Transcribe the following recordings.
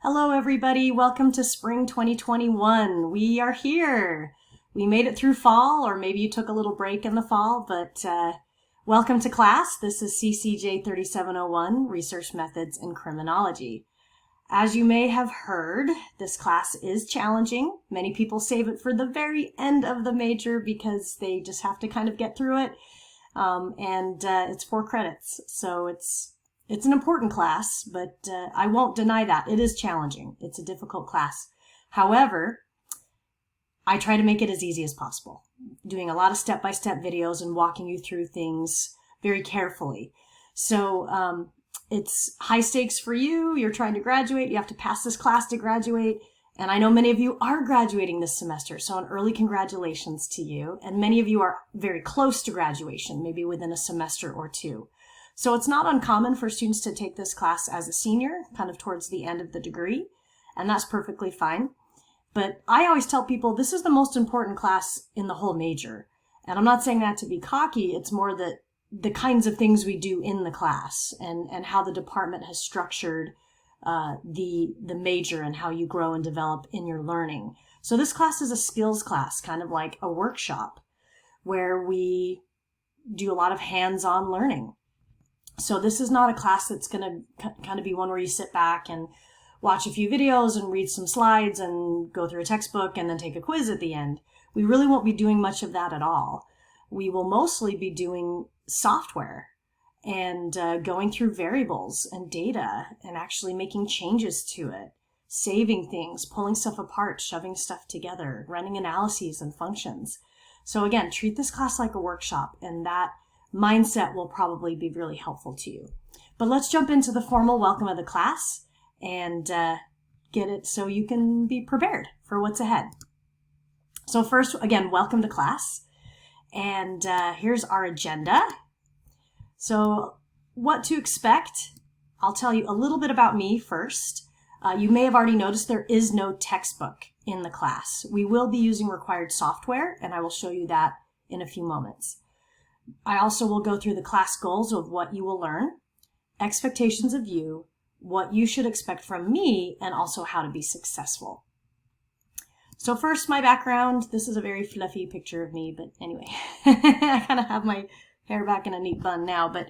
Hello everybody, welcome to Spring 2021. We are here. We made it through fall, or maybe you took a little break in the fall, but welcome to class. This is CCJ3701, Research Methods in Criminology. As you may have heard, this class is challenging. Many people save it for the very end of the major because they just have to kind of get through it. It's 4 credits, so it's an important class, but I won't deny that. It is challenging. It's a difficult class. However, I try to make it as easy as possible, doing a lot of step-by-step videos and walking you through things very carefully. So it's high stakes for you. You're trying to graduate. You have to pass this class to graduate. And I know many of you are graduating this semester, so an early congratulations to you. And many of you are very close to graduation, maybe within a semester or 2. So it's not uncommon for students to take this class as a senior, kind of towards the end of the degree, and that's perfectly fine. But I always tell people this is the most important class in the whole major. And I'm not saying that to be cocky, it's more that the kinds of things we do in the class and how the department has structured the major and how you grow and develop in your learning. So this class is a skills class, kind of like a workshop, where we do a lot of hands-on learning. So this is not a class that's going to kind of be one where you sit back and watch a few videos and read some slides and go through a textbook and then take a quiz at the end. We really won't be doing much of that at all. We will mostly be doing software and going through variables and data and actually making changes to it, saving things, pulling stuff apart, shoving stuff together, running analyses and functions. So again, treat this class like a workshop, and that mindset will probably be really helpful to you. But let's jump into the formal welcome of the class and get it so you can be prepared for what's ahead. So first, again, welcome to class. And here's our agenda. So what to expect, I'll tell you a little bit about me first. You may have already noticed there is no textbook in the class. We will be using required software, and I will show you that in a few moments. I also will go through the class goals of what you will learn, expectations of you, what you should expect from me, and also how to be successful. So first, my background. This is a very fluffy picture of me, but anyway, I kind of have my hair back in a neat bun now, but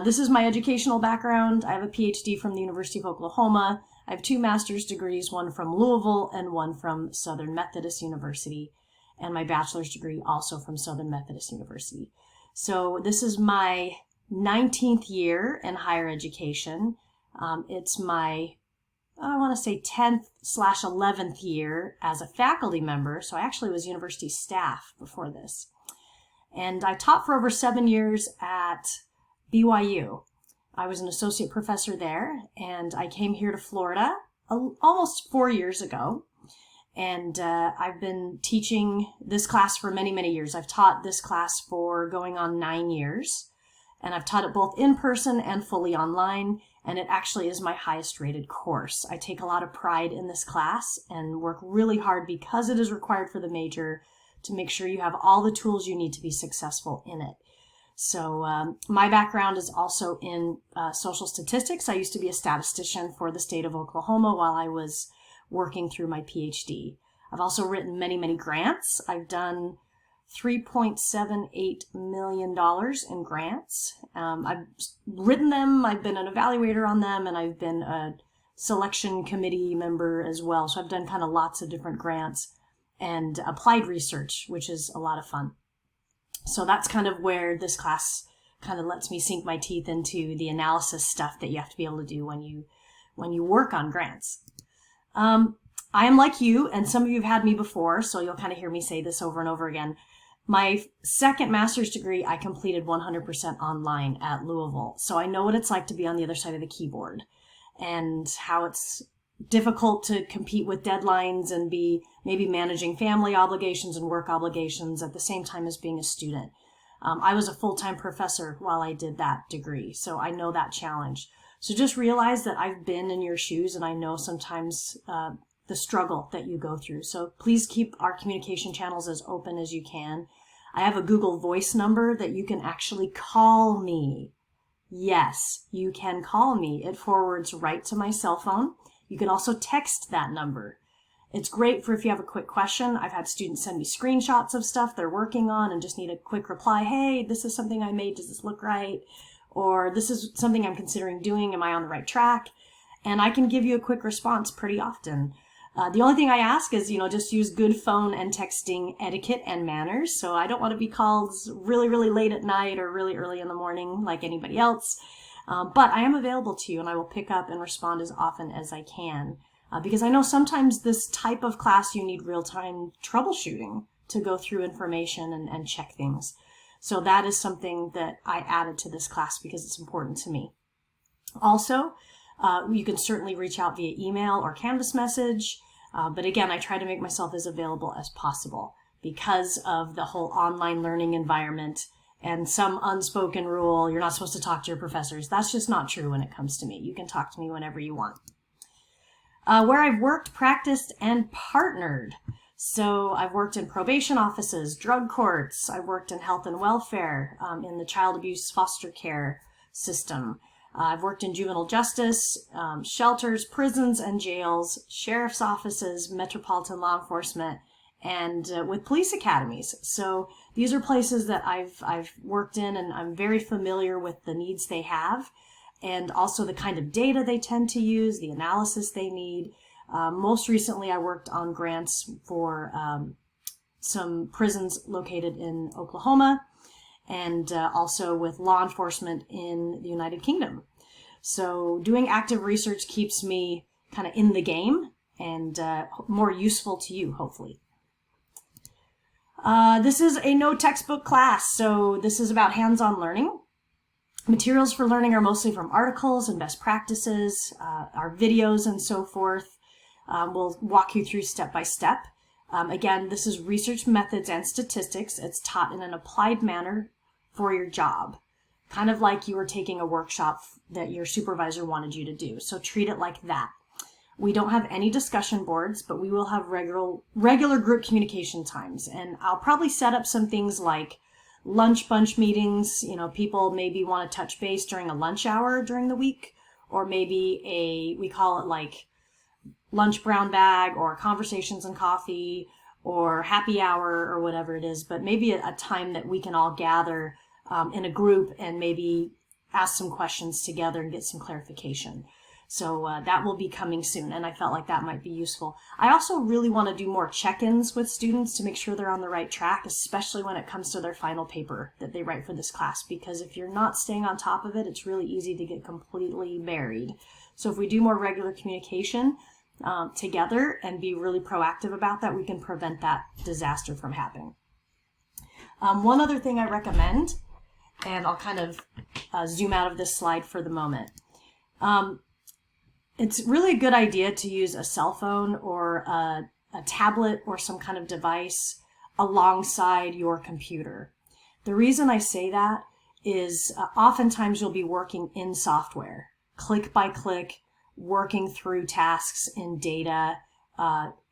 this is my educational background. I have a PhD from the University of Oklahoma. I have 2 master's degrees, one from Louisville and one from Southern Methodist University, and my bachelor's degree also from Southern Methodist University. So this is my 19th year in higher education. It's my, I want to say 10th/11th year as a faculty member. So I actually was university staff before this. And I taught for over 7 years at BYU. I was an associate professor there, and I came here to Florida almost 4 years ago. And I've been teaching this class for many, many years. I've taught this class for going on 9 years, and I've taught it both in person and fully online, and it actually is my highest rated course. I take a lot of pride in this class and work really hard because it is required for the major to make sure you have all the tools you need to be successful in it. So my background is also in social statistics. I used to be a statistician for the state of Oklahoma while I was working through my PhD. I've also written many, many grants. I've done $3.78 million in grants. I've written them, I've been an evaluator on them, and I've been a selection committee member as well. So I've done kind of lots of different grants and applied research, which is a lot of fun. So that's kind of where this class kind of lets me sink my teeth into the analysis stuff that you have to be able to do when you work on grants. I am like you, and some of you have had me before, so you'll kind of hear me say this over and over again. My second master's degree, I completed 100% online at Louisville. So I know what it's like to be on the other side of the keyboard and how it's difficult to compete with deadlines and be maybe managing family obligations and work obligations at the same time as being a student. I was a full-time professor while I did that degree, so I know that challenge. So just realize that I've been in your shoes, and I know sometimes the struggle that you go through. So please keep our communication channels as open as you can. I have a Google Voice number that you can actually call me. Yes, you can call me. It forwards right to my cell phone. You can also text that number. It's great for if you have a quick question. I've had students send me screenshots of stuff they're working on and just need a quick reply. Hey, this is something I made. Does this look right? Or this is something I'm considering doing. Am I on the right track? And I can give you a quick response pretty often. The only thing I ask is, just use good phone and texting etiquette and manners. So I don't want to be called really, really late at night or really early in the morning like anybody else. But I am available to you, and I will pick up and respond as often as I can. Because I know sometimes this type of class you need real-time troubleshooting to go through information and check things. So that is something that I added to this class because it's important to me. Also, you can certainly reach out via email or Canvas message. But again, I try to make myself as available as possible because of the whole online learning environment and some unspoken rule. You're not supposed to talk to your professors. That's just not true when it comes to me. You can talk to me whenever you want. Where I've worked, practiced, and partnered. So I've worked in probation offices, drug courts. I've worked in health and welfare, in the child abuse foster care system. I've worked in juvenile justice, shelters, prisons and jails, sheriff's offices, metropolitan law enforcement, and with police academies. So these are places that I've worked in, and I'm very familiar with the needs they have, and also the kind of data they tend to use, the analysis they need. Most recently, I worked on grants for some prisons located in Oklahoma, and also with law enforcement in the United Kingdom. So doing active research keeps me kind of in the game and more useful to you, hopefully. This is a no textbook class, so this is about hands-on learning. Materials for learning are mostly from articles and best practices, our videos and so forth. We'll walk you through step by step. Again, this is research methods and statistics. It's taught in an applied manner for your job, kind of like you were taking a workshop that your supervisor wanted you to do. So treat it like that. We don't have any discussion boards, but we will have regular group communication times. And I'll probably set up some things like lunch bunch meetings. People maybe want to touch base during a lunch hour during the week, or maybe we call it like lunch brown bag or conversations and coffee or happy hour or whatever it is, but maybe a time that we can all gather in a group and maybe ask some questions together and get some clarification. So that will be coming soon, and I felt like that might be useful. I also really want to do more check-ins with students to make sure they're on the right track, especially when it comes to their final paper that they write for this class, because if you're not staying on top of it, it's really easy to get completely buried. So if we do more regular communication together and be really proactive about that, we can prevent that disaster from happening. One other thing I recommend, and I'll kind of zoom out of this slide for the moment. It's really a good idea to use a cell phone or a tablet or some kind of device alongside your computer. The reason I say that is oftentimes you'll be working in software, click by click, working through tasks in data,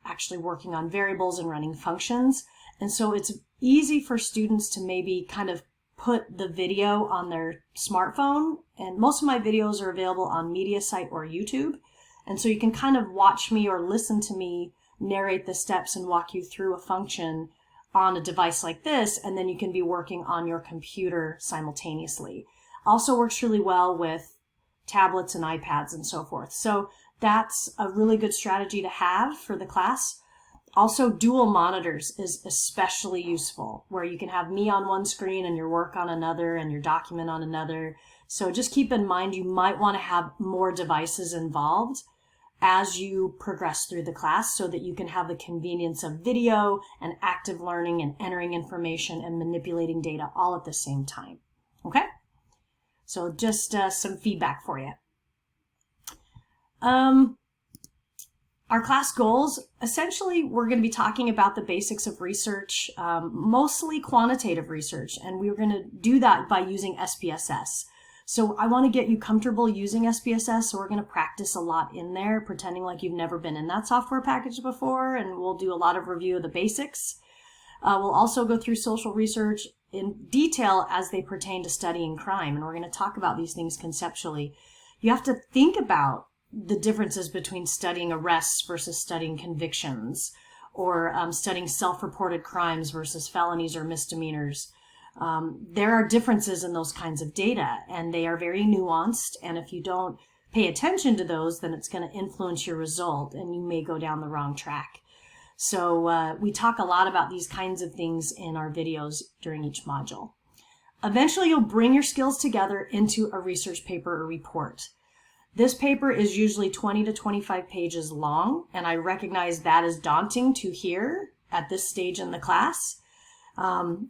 actually working on variables and running functions. And so it's easy for students to maybe kind of put the video on their smartphone, and most of my videos are available on MediaSite or YouTube, and so you can kind of watch me or listen to me narrate the steps and walk you through a function on a device like this, and then you can be working on your computer simultaneously. Also works really well with tablets and iPads and so forth. So that's a really good strategy to have for the class. Also, dual monitors is especially useful, where you can have me on one screen and your work on another and your document on another. So just keep in mind you might want to have more devices involved as you progress through the class so that you can have the convenience of video and active learning and entering information and manipulating data all at the same time. Okay? So just some feedback for you. Our class goals, essentially, we're going to be talking about the basics of research, mostly quantitative research, and we're going to do that by using SPSS. So I want to get you comfortable using SPSS, so we're going to practice a lot in there, pretending like you've never been in that software package before, and we'll do a lot of review of the basics. We'll also go through social research in detail as they pertain to studying crime, and we're going to talk about these things conceptually. You have to think about the differences between studying arrests versus studying convictions, or studying self-reported crimes versus felonies or misdemeanors. There are differences in those kinds of data, and they are very nuanced, and if you don't pay attention to those, then it's going to influence your result, and you may go down the wrong track. So we talk a lot about these kinds of things in our videos during each module. Eventually, you'll bring your skills together into a research paper or report. This paper is usually 20 to 25 pages long, and I recognize that is daunting to hear at this stage in the class.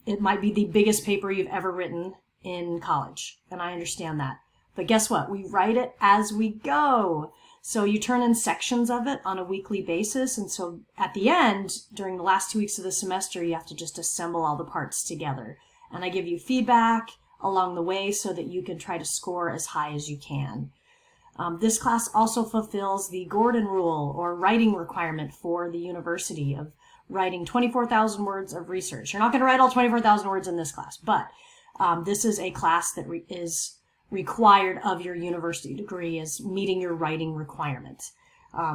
It might be the biggest paper you've ever written in college, and I understand that. But guess what? We write it as we go. So you turn in sections of it on a weekly basis, and so at the end, during the last 2 weeks of the semester, you have to just assemble all the parts together. And I give you feedback along the way so that you can try to score as high as you can. This class also fulfills the Gordon Rule, or writing requirement for the university, of writing 24,000 words of research. You're not going to write all 24,000 words in this class, but this is a class that is required of your university degree as meeting your writing requirement.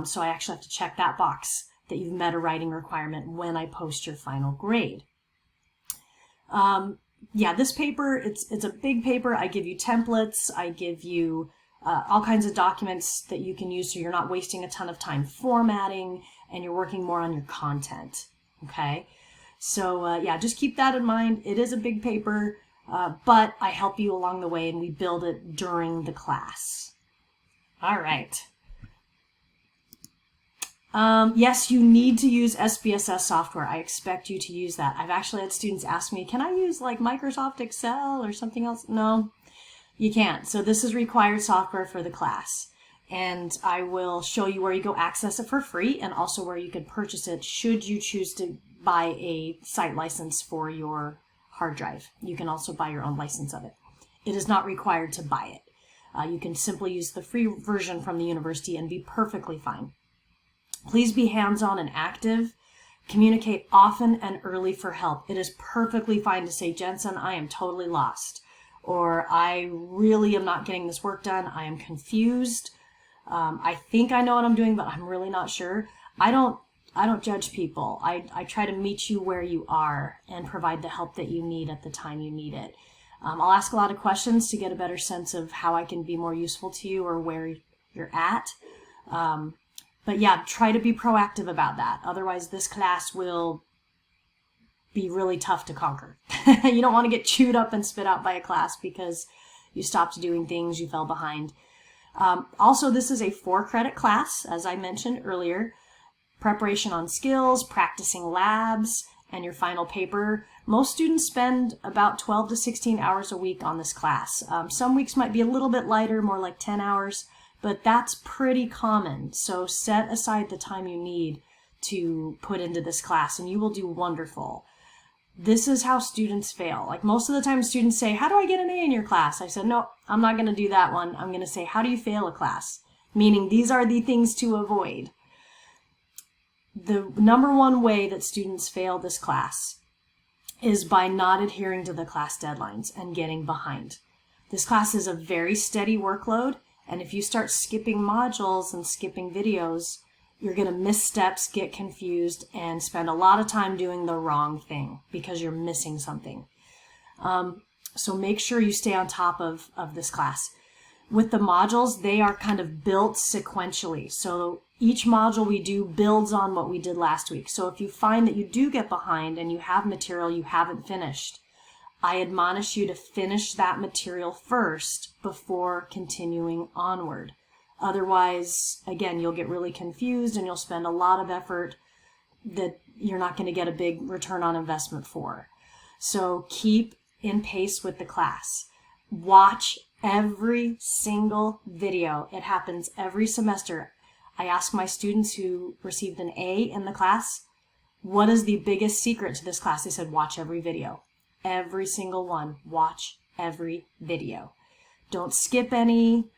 So I actually have to check that box that you've met a writing requirement when I post your final grade. Yeah, this paper, it's a big paper. I give you templates. I give you all kinds of documents that you can use so you're not wasting a ton of time formatting, and you're working more on your content, okay? So yeah, just keep that in mind. It is a big paper, but I help you along the way, and we build it during the class. All right. Yes, you need to use SPSS software. I expect you to use that. I've actually had students ask me, can I use like Microsoft Excel or something else? No, you can't. So this is required software for the class. And I will show you where you go access it for free, and also where you can purchase it should you choose to buy a site license for your hard drive. You can also buy your own license of it. It is not required to buy it. You can simply use the free version from the university and be perfectly fine. Please be hands-on and active. Communicate often and early for help. It is perfectly fine to say, Jensen, I am totally lost, or I really am not getting this work done. I am confused. I think I know what I'm doing, but I'm really not sure. I don't judge people. I try to meet you where you are and provide the help that you need at the time you need it. I'll ask a lot of questions to get a better sense of how I can be more useful to you or where you're at. But yeah, try to be proactive about that. Otherwise, this class will be really tough to conquer. You don't want to get chewed up and spit out by a class because you stopped doing things, you fell behind. Also, this is a 4-credit class, as I mentioned earlier. Preparation on skills, practicing labs, and your final paper. Most students spend about 12 to 16 hours a week on this class. Some weeks might be a little bit lighter, more like 10 hours. But that's pretty common. So set aside the time you need to put into this class, and you will do wonderful. This is how students fail. Like most of the time students say, how do I get an A in your class? I said, no, I'm not going to do that one. I'm going to say, how do you fail a class? Meaning these are the things to avoid. The number one way that students fail this class is by not adhering to the class deadlines and getting behind. This class is a very steady workload. And if you start skipping modules and skipping videos, you're going to miss steps, get confused, and spend a lot of time doing the wrong thing because you're missing something. So make sure you stay on top of this class. With the modules, they are kind of built sequentially. So each module we do builds on what we did last week. So if you find that you do get behind and you have material you haven't finished, I admonish you to finish that material first before continuing onward. Otherwise, again, you'll get really confused and you'll spend a lot of effort that you're not going to get a big return on investment for. So keep in pace with the class. Watch every single video. It happens every semester. I ask my students who received an A in the class, what is the biggest secret to this class? They said, watch every video. Every single one. Watch every video. Don't skip any.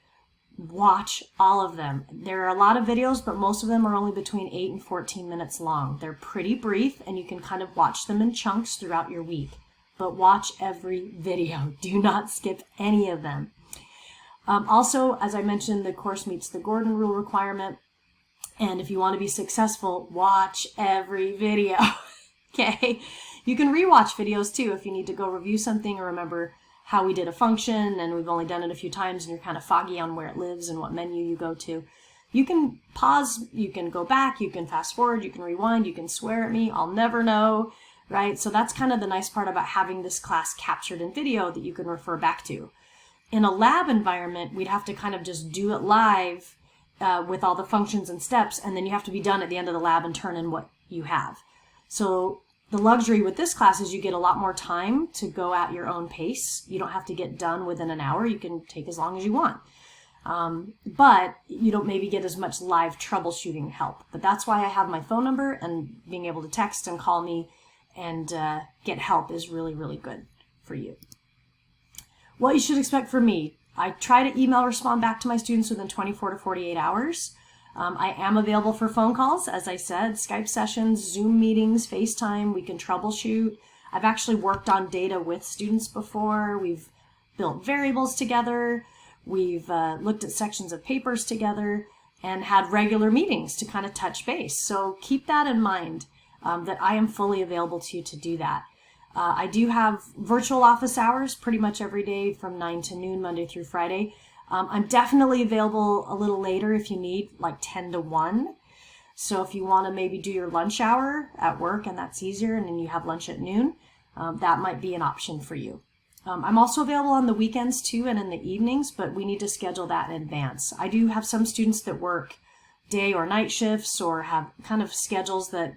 Watch all of them. There are a lot of videos, but most of them are only between 8 and 14 minutes long. They're pretty brief, and you can kind of watch them in chunks throughout your week. But watch every video. Do not skip any of them. Also, as I mentioned, the course meets the Gordon Rule requirement. And if you want to be successful, watch every video. Okay? You can rewatch videos too if you need to go review something or remember how we did a function and we've only done it a few times and you're kind of foggy on where it lives and what menu you go to. You can pause, you can go back, you can fast forward, you can rewind, you can swear at me, I'll never know, right? So that's kind of the nice part about having this class captured in video that you can refer back to. In a lab environment, we'd have to kind of just do it live with all the functions and steps, and then you have to be done at the end of the lab and turn in what you have. So the luxury with this class is you get a lot more time to go at your own pace. You don't have to get done within an hour. You can take as long as you want. But you don't maybe get as much live troubleshooting help. But that's why I have my phone number, and being able to text and call me and get help is really, really good for you. What you should expect from me. I try to email respond back to my students within 24 to 48 hours. I am available for phone calls, as I said, Skype sessions, Zoom meetings, FaceTime. We can troubleshoot. I've actually worked on data with students before. We've built variables together. We've looked at sections of papers together and had regular meetings to kind of touch base. So keep that in mind, that I am fully available to you to do that. I do have virtual office hours pretty much every day from 9 to noon, Monday through Friday. I'm definitely available a little later if you need, like 10 to 1. So if you want to maybe do your lunch hour at work and that's easier, and then you have lunch at noon, that might be an option for you. I'm also available on the weekends too and in the evenings, but we need to schedule that in advance. I do have some students that work day or night shifts or have kind of schedules that,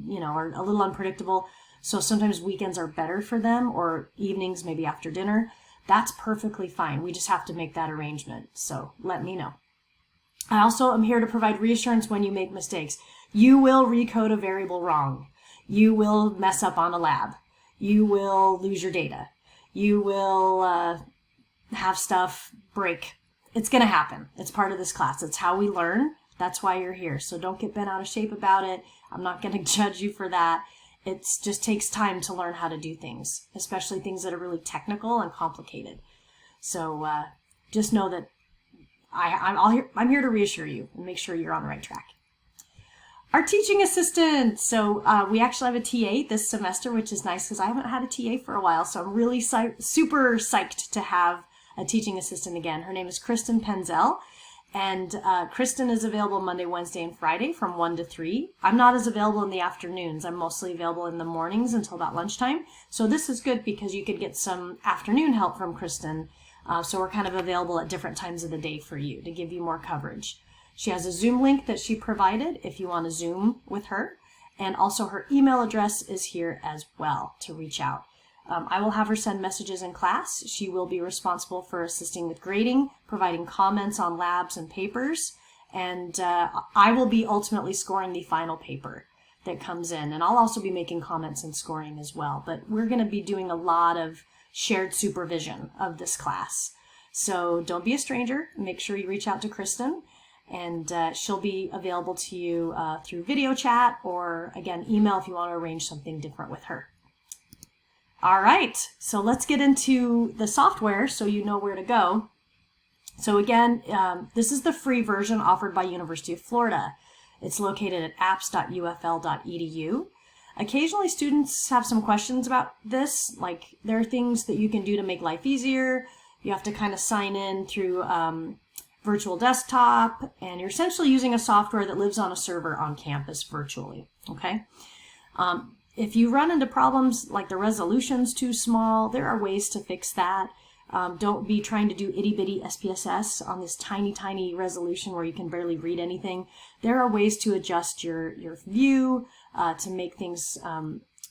you know, are a little unpredictable. So sometimes weekends are better for them, or evenings, maybe after dinner. That's perfectly fine. We just have to make that arrangement. So let me know. I also am here to provide reassurance when you make mistakes. You will recode a variable wrong. You will mess up on a lab. You will lose your data. You will have stuff break. It's going to happen. It's part of this class. It's how we learn. That's why you're here. So don't get bent out of shape about it. I'm not going to judge you for that. It just takes time to learn how to do things, especially things that are really technical and complicated. So just know that I'm here to reassure you and make sure you're on the right track. Our teaching assistant. So we actually have a TA this semester, which is nice because I haven't had a TA for a while. So I'm really super psyched to have a teaching assistant again. Her name is Kristen Penzel. And Kristen is available Monday, Wednesday, and Friday from 1 to 3. I'm not as available in the afternoons. I'm mostly available in the mornings until about lunchtime. So this is good because you could get some afternoon help from Kristen. So we're kind of available at different times of the day for you to give you more coverage. She has a Zoom link that she provided if you want to Zoom with her. And also her email address is here as well to reach out. I will have her send messages in class. She will be responsible for assisting with grading, providing comments on labs and papers, and I will be ultimately scoring the final paper that comes in. And I'll also be making comments and scoring as well. But we're going to be doing a lot of shared supervision of this class. So don't be a stranger. Make sure you reach out to Kristen, and she'll be available to you through video chat or, again, email if you want to arrange something different with her. All right, so let's get into the software so you know where to go. So again, this is the free version offered by University of Florida. It's located at apps.ufl.edu. Occasionally students have some questions about this, like there are things that you can do to make life easier. You have to kind of sign in through virtual desktop, and you're essentially using a software that lives on a server on campus virtually, okay? If you run into problems like the resolution's too small, there are ways to fix that. Don't be trying to do itty-bitty SPSS on this tiny, tiny resolution where you can barely read anything. There are ways to adjust your view to make things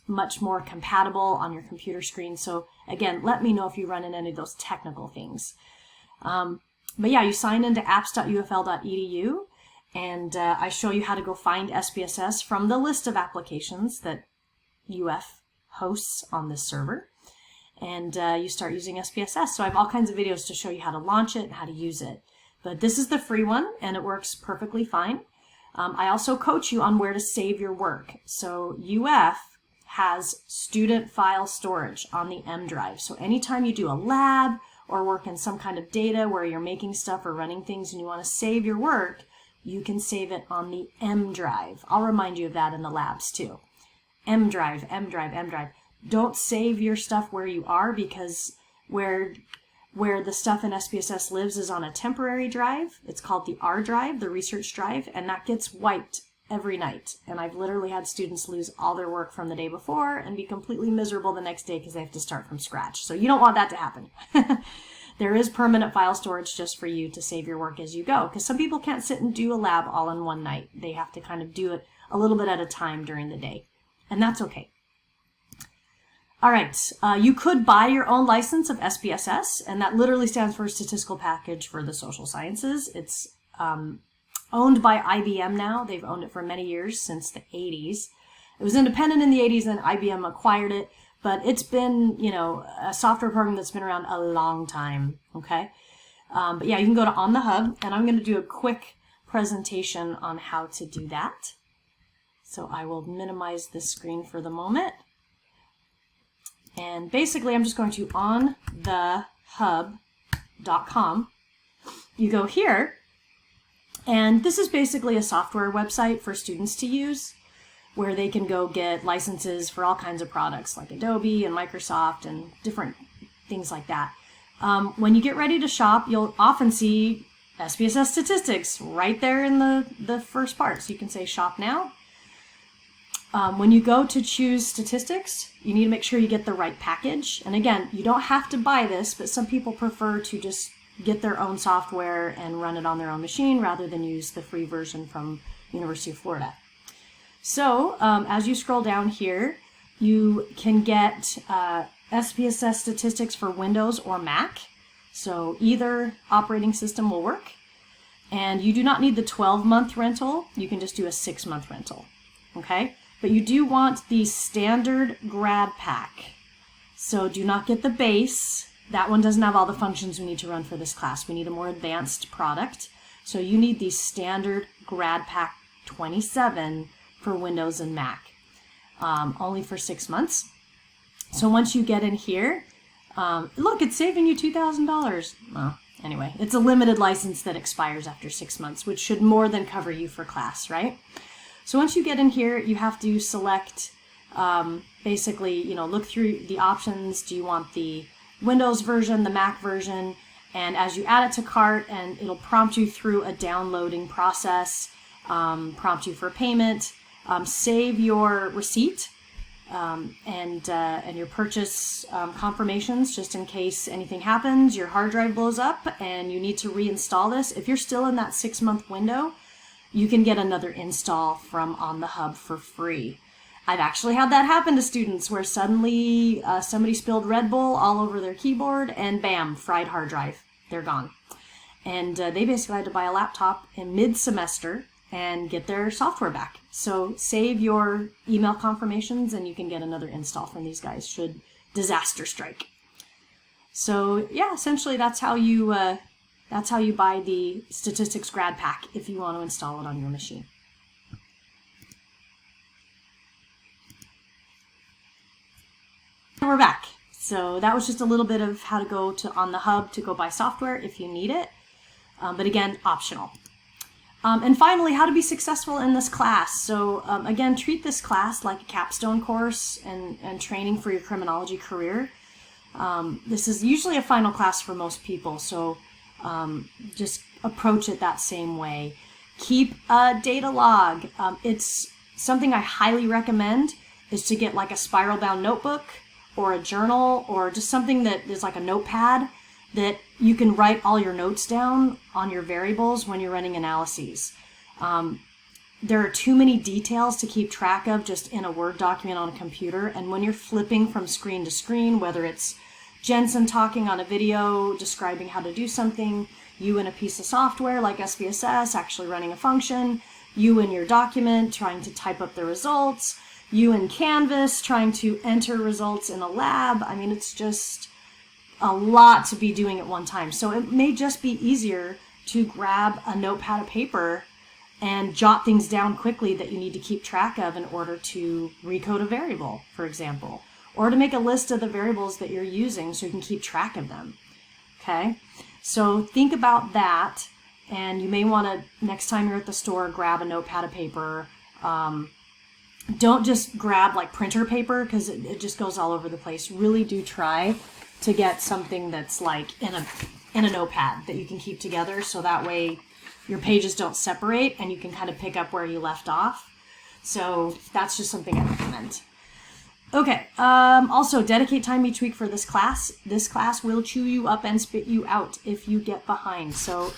much more compatible on your computer screen. So again, let me know if you run into any of those technical things. But yeah, you sign into apps.ufl.edu, and I show you how to go find SPSS from the list of applications that UF hosts on this server, and you start using SPSS. So I have all kinds of videos to show you how to launch it and how to use it. But this is the free one, and it works perfectly fine. I also coach you on where to save your work. So UF has student file storage on the M drive. So anytime you do a lab or work in some kind of data where you're making stuff or running things and you want to save your work, you can save it on the M drive. I'll remind you of that in the labs too. M drive, M drive, M drive. Don't save your stuff where you are, because where the stuff in SPSS lives is on a temporary drive. It's called the R drive, the research drive, and that gets wiped every night. And I've literally had students lose all their work from the day before and be completely miserable the next day because they have to start from scratch. So you don't want that to happen. There is permanent file storage just for you to save your work as you go, because some people can't sit and do a lab all in one night. They have to kind of do it a little bit at a time during the day, and that's okay. All right, you could buy your own license of SPSS, and that literally stands for Statistical Package for the Social Sciences. It's owned by IBM now. They've owned it for many years, since the 80s. It was independent in the 80s, and IBM acquired it, but it's been, you know, a software program that's been around a long time, okay? But yeah, you can go to On the Hub, and I'm going to do a quick presentation on how to do that. So I will minimize this screen for the moment. And basically, I'm just going to onthehub.com. You go here, and this is basically a software website for students to use, where they can go get licenses for all kinds of products like Adobe and Microsoft and different things like that. When you get ready to shop, you'll often see SPSS statistics right there in the first part. So you can say shop now. When you go to choose statistics, you need to make sure you get the right package. And again, you don't have to buy this, but some people prefer to just get their own software and run it on their own machine rather than use the free version from University of Florida. So as you scroll down here, you can get SPSS statistics for Windows or Mac. So either operating system will work. And you do not need the 12-month rental. You can just do a 6-month rental. Okay? But you do want the standard grad pack. So do not get the base. That one doesn't have all the functions we need to run for this class. We need a more advanced product. So you need the standard grad pack 27 for Windows and Mac, only for 6 months. So once you get in here, look, it's saving you $2,000. Well, anyway, it's a limited license that expires after 6 months, which should more than cover you for class, right? So once you get in here, you have to select, basically, you know, look through the options. Do you want the Windows version, the Mac version? And as you add it to cart, and it'll prompt you through a downloading process, prompt you for payment, save your receipt and your purchase confirmations, just in case anything happens, your hard drive blows up and you need to reinstall this. If you're still in that 6-month window, you can get another install from On the Hub for free. I've actually had that happen to students where suddenly somebody spilled Red Bull all over their keyboard and bam, fried hard drive. They're gone. And they basically had to buy a laptop in mid-semester and get their software back. So save your email confirmations and you can get another install from these guys should disaster strike. So yeah, essentially that's how you buy the statistics grad pack if you want to install it on your machine. We're back. So that was just a little bit of how to go to On the Hub to go buy software if you need it. But again, optional. And finally, how to be successful in this class. So again, treat this class like a capstone course and training for your criminology career. This is usually a final class for most people, so just approach it that same way. Keep a data log. It's something I highly recommend is to get like a spiral bound notebook or a journal or just something that is like a notepad that you can write all your notes down on your variables when you're running analyses. There are too many details to keep track of just in a Word document on a computer, and when you're flipping from screen to screen, whether it's Jensen talking on a video describing how to do something, you in a piece of software like SPSS actually running a function, you in your document trying to type up the results, you in Canvas trying to enter results in a lab. I mean, it's just a lot to be doing at one time. So it may just be easier to grab a notepad of paper and jot things down quickly that you need to keep track of in order to recode a variable, for example, or to make a list of the variables that you're using so you can keep track of them. Okay, so think about that, and you may want to, next time you're at the store, grab a notepad of paper. Don't just grab like printer paper, because it just goes all over the place. Really do try to get something that's like in a notepad that you can keep together, so that way your pages don't separate and you can kind of pick up where you left off. So that's just something I recommend. Okay, also dedicate time each week for this class. This class will chew you up and spit you out if you get behind. So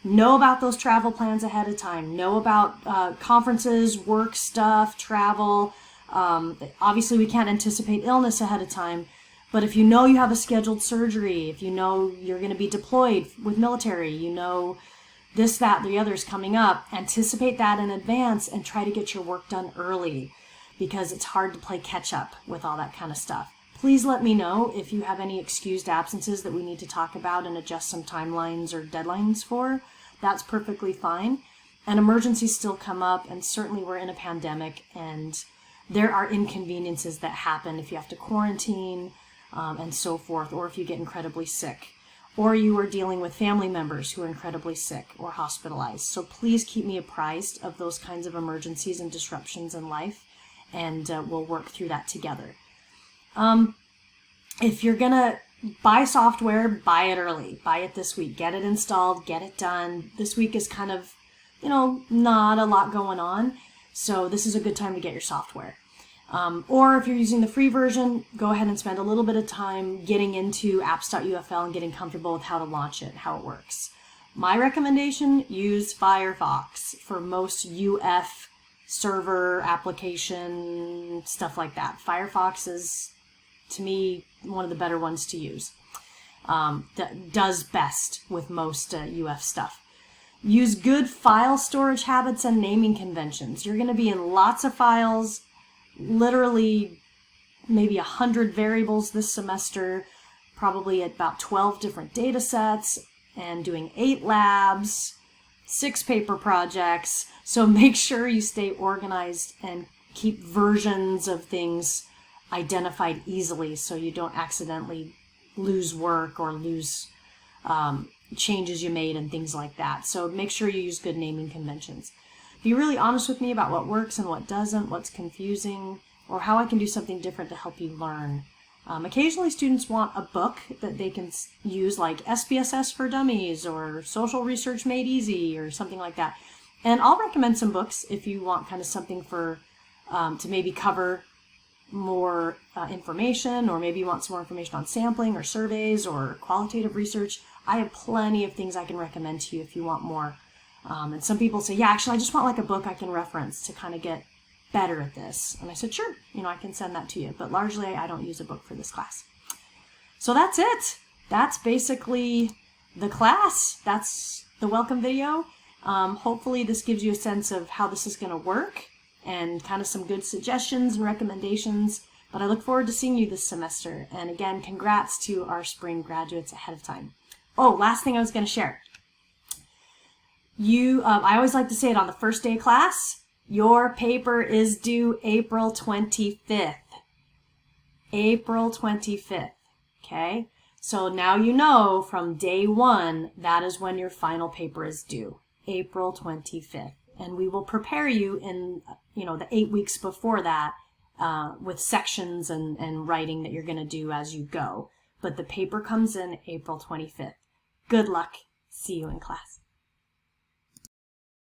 know about those travel plans ahead of time. Know about conferences, work stuff, travel. Obviously, we can't anticipate illness ahead of time, but if you know you have a scheduled surgery, if you know you're going to be deployed with military, you know this, that, the other is coming up, anticipate that in advance and try to get your work done early, because it's hard to play catch up with all that kind of stuff. Please let me know if you have any excused absences that we need to talk about and adjust some timelines or deadlines for. That's perfectly fine. And emergencies still come up, and certainly we're in a pandemic, and there are inconveniences that happen if you have to quarantine and so forth, or if you get incredibly sick, or you are dealing with family members who are incredibly sick or hospitalized. So please keep me apprised of those kinds of emergencies and disruptions in life, and we'll work through that together. If you're gonna buy software, buy it early. Buy it this week. Get it installed, get it done. This week is kind of, not a lot going on, so this is a good time to get your software. Or if you're using the free version, go ahead and spend a little bit of time getting into apps.ufl and getting comfortable with how to launch it, how it works. My recommendation, use Firefox for most UF server application, stuff like that. Firefox is, to me, one of the better ones to use. That does best with most UF stuff. Use good file storage habits and naming conventions. You're going to be in lots of files, literally maybe 100 variables this semester, probably about 12 different data sets, and doing 8 labs, 6 paper projects. So make sure you stay organized and keep versions of things identified easily, so you don't accidentally lose work or lose changes you made and things like that. So make sure you use good naming conventions. Be really honest with me about what works and what doesn't, what's confusing, or how I can do something different to help you learn. Occasionally students want a book that they can use, like SPSS for Dummies or Social Research Made Easy or something like that. And I'll recommend some books if you want kind of something for to maybe cover more information, or maybe you want some more information on sampling or surveys or qualitative research. I have plenty of things I can recommend to you if you want more. And some people say, yeah, actually I just want like a book I can reference to kind of get better at this. And I said, sure, I can send that to you, but largely I don't use a book for this class. So that's it. That's basically the class. That's the welcome video. Hopefully this gives you a sense of how this is going to work and kind of some good suggestions and recommendations. But I look forward to seeing you this semester. And again, congrats to our spring graduates ahead of time. Oh, last thing I was going to share. I always like to say it on the first day of class. Your paper is due April 25th. April 25th. Okay? So now you know from day one, that is when your final paper is due. April 25th. And we will prepare you in, the 8 weeks before that with sections and writing that you're going to do as you go. But the paper comes in April 25th. Good luck. See you in class.